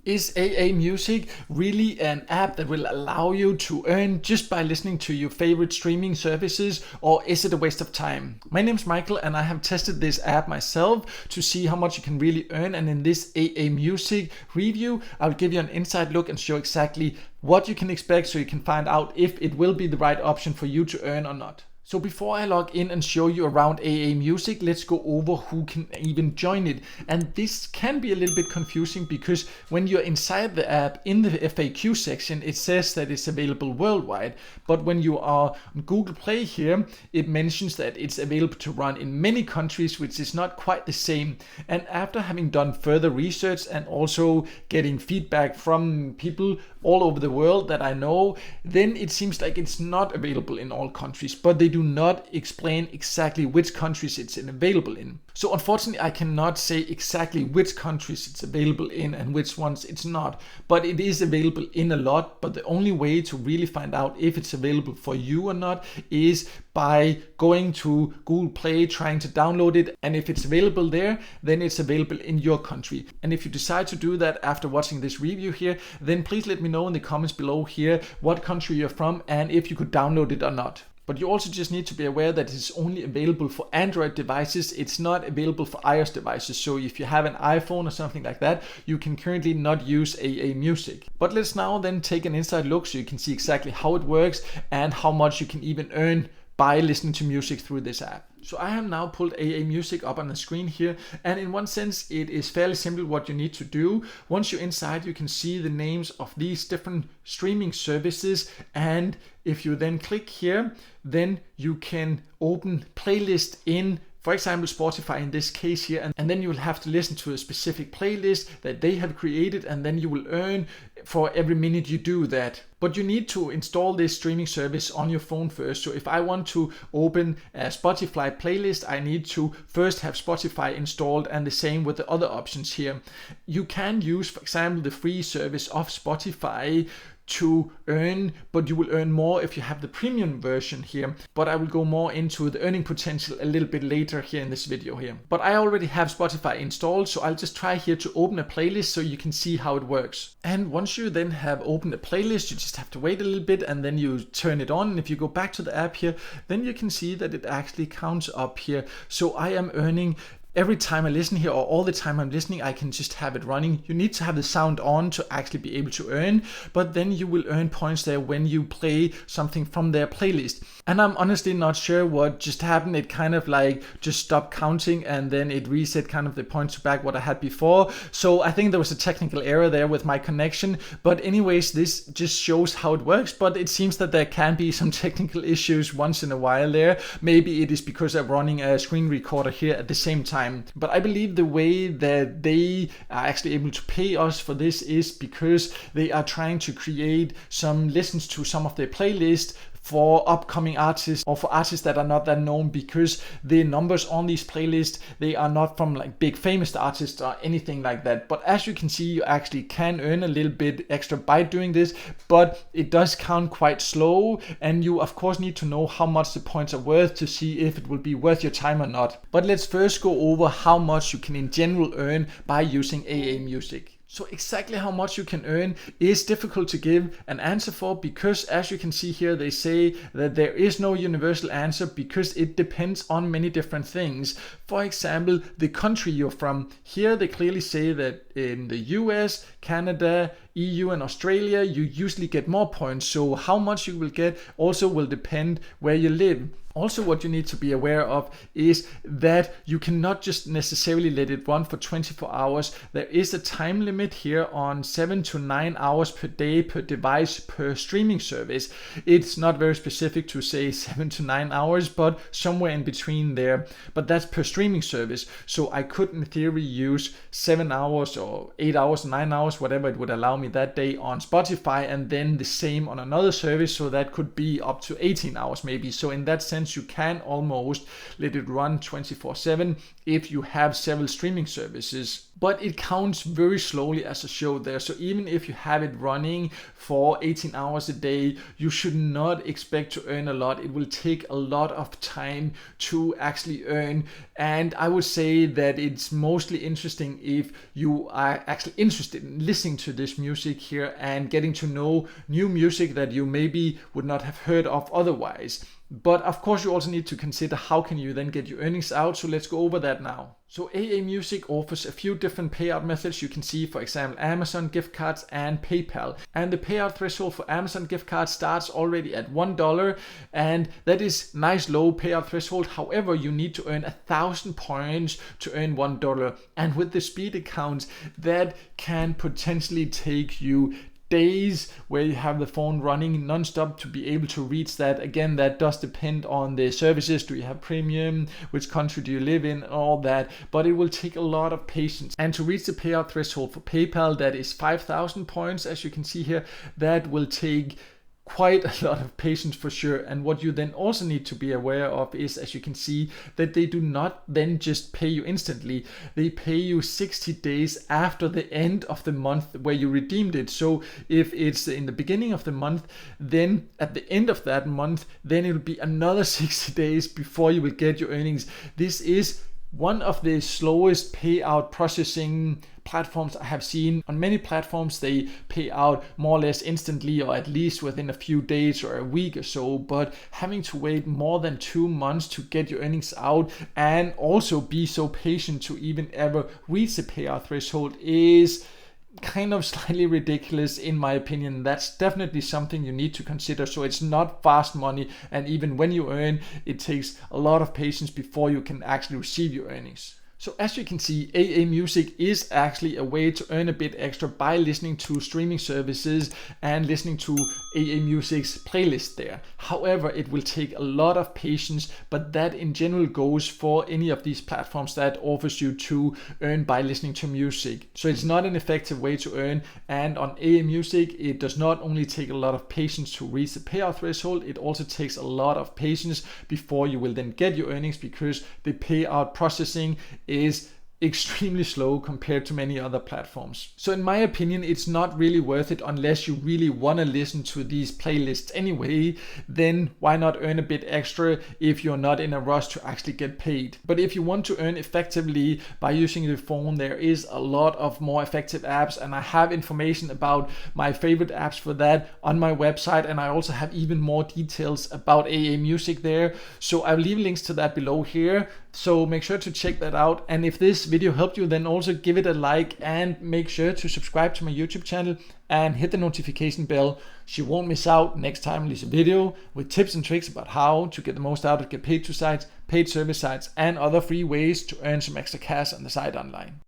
Is AAMusic really an app that will allow you to earn just by listening to your favorite streaming services, or is it a waste of time? My name is Michael and I have tested this app myself to see how much you can really earn, and in this AAMusic review I'll give you an inside look and show exactly what you can expect so you can find out if it will be the right option for you to earn or not. So before I log in and show you around AAMusic, let's go over who can even join it. And this can be a little bit confusing because when you're inside the app, in the FAQ section, it says that it's available worldwide. But when you are on Google Play here, it mentions that it's available to run in many countries, which is not quite the same. And after having done further research and also getting feedback from people all over the world that I know, then it seems like it's not available in all countries, but they do not explain exactly which countries it's available in. So unfortunately I cannot say exactly which countries it's available in and which ones it's not, but it is available in a lot. But the only way to really find out if it's available for you or not is by going to Google Play, trying to download it, and if it's available there, then it's available in your country. And if you decide to do that after watching this review here, then please let me know in the comments below here what country you're from and if you could download it or not. But you also just need to be aware that it's only available for Android devices. It's not available for iOS devices. So if you have an iPhone or something like that, you can currently not use AAMusic. But let's now then take an inside look so you can see exactly how it works and how much you can even earn by listening to music through this app. So I have now pulled AAMusic up on the screen here, and in one sense it is fairly simple what you need to do. Once you're inside, you can see the names of these different streaming services, and if you then click here, then you can open playlist in, for example, Spotify in this case here, and then you will have to listen to a specific playlist that they have created, and then you will earn for every minute you do that. But you need to install this streaming service on your phone first. So if I want to open a Spotify playlist, I need to first have Spotify installed, and the same with the other options here. You can use, for example, the free service of Spotify to earn, but you will earn more if you have the premium version here. But I will go more into the earning potential a little bit later here in this video here. But I already have Spotify installed, so I'll just try here to open a playlist so you can see how it works. And once you then have opened a playlist, you just have to wait a little bit and then you turn it on. And if you go back to the app here, then you can see that it actually counts up here. So I am earning every time I listen here, or all the time I'm listening, I can just have it running. You need to have the sound on to actually be able to earn, but then you will earn points there when you play something from their playlist. And I'm honestly not sure what just happened. It kind of like just stopped counting and then it reset kind of the points back what I had before. So I think there was a technical error there with my connection. But anyways, this just shows how it works. But it seems that there can be some technical issues once in a while there. Maybe it is because I'm running a screen recorder here at the same time. But I believe the way that they are actually able to pay us for this is because they are trying to create some listens to some of their playlists for upcoming artists or for artists that are not that known, because the numbers on these playlists, they are not from like big famous artists or anything like that. But as you can see, you actually can earn a little bit extra by doing this, but it does count quite slow, and you of course need to know how much the points are worth to see if it will be worth your time or not. But let's first go over how much you can in general earn by using AAMusic. So exactly how much you can earn is difficult to give an answer for, because as you can see here, they say that there is no universal answer because it depends on many different things. For example, the country you're from. Here they clearly say that in the US, Canada, EU and Australia, you usually get more points. So how much you will get also will depend where you live. Also, what you need to be aware of is that you cannot just necessarily let it run for 24 hours. There is a time limit here on 7 to 9 hours per day per device per streaming service. It's not very specific to say 7 to 9 hours, but somewhere in between there. But that's per streaming service. So I could in theory use 7 hours or 8 hours, 9 hours, whatever it would allow me that day on Spotify, and then the same on another service. So that could be up to 18 hours maybe. So in that sense, you can almost let it run 24/7 if you have several streaming services. But it counts very slowly, as I showed there. So even if you have it running for 18 hours a day, you should not expect to earn a lot. It will take a lot of time to actually earn. And I would say that it's mostly interesting if you are actually interested in listening to this music here and getting to know new music that you maybe would not have heard of otherwise. But of course you also need to consider how can you then get your earnings out. So let's go over that now. So AAMusic offers a few different payout methods. You can see, for example, Amazon gift cards and PayPal. And the payout threshold for Amazon gift cards starts already at $1, and that is nice low payout threshold. However, you need to earn 1,000 points to earn $1. And with the speed accounts, that can potentially take you days where you have the phone running non-stop to be able to reach that. Again, that does depend on the services. Do you have premium? Which country do you live in? All that. But it will take a lot of patience. And to reach the payout threshold for PayPal, that is 5,000 points, as you can see here, that will take quite a lot of patience for sure. And what you then also need to be aware of is, as you can see, that they do not then just pay you instantly. They pay you 60 days after the end of the month where you redeemed it. So if it's in the beginning of the month, then at the end of that month, then it'll be another 60 days before you will get your earnings. This is one of the slowest payout processing platforms I have seen. On many platforms, they pay out more or less instantly, or at least within a few days or a week or so. But having to wait more than 2 months to get your earnings out and also be so patient to even ever reach the payout threshold is kind of slightly ridiculous in my opinion. That's definitely something you need to consider. So it's not fast money, and even when you earn, it takes a lot of patience before you can actually receive your earnings. So as you can see, AAMusic is actually a way to earn a bit extra by listening to streaming services and listening to AAMusic's playlist there. However, it will take a lot of patience, but that in general goes for any of these platforms that offers you to earn by listening to music. So it's not an effective way to earn, and on AAMusic, it does not only take a lot of patience to reach the payout threshold, it also takes a lot of patience before you will then get your earnings, because the payout processing is extremely slow compared to many other platforms. So in my opinion, it's not really worth it unless you really want to listen to these playlists anyway. Then why not earn a bit extra if you're not in a rush to actually get paid? But if you want to earn effectively by using the phone, there is a lot of more effective apps, and I have information about my favorite apps for that on my website, and I also have even more details about AAMusic there. So I'll leave links to that below here. So make sure to check that out. And if this video helped you, then also give it a like and make sure to subscribe to my YouTube channel and hit the notification bell so you won't miss out next time I release a video with tips and tricks about how to get the most out of Get Paid to sites, paid service sites, and other free ways to earn some extra cash on the side online.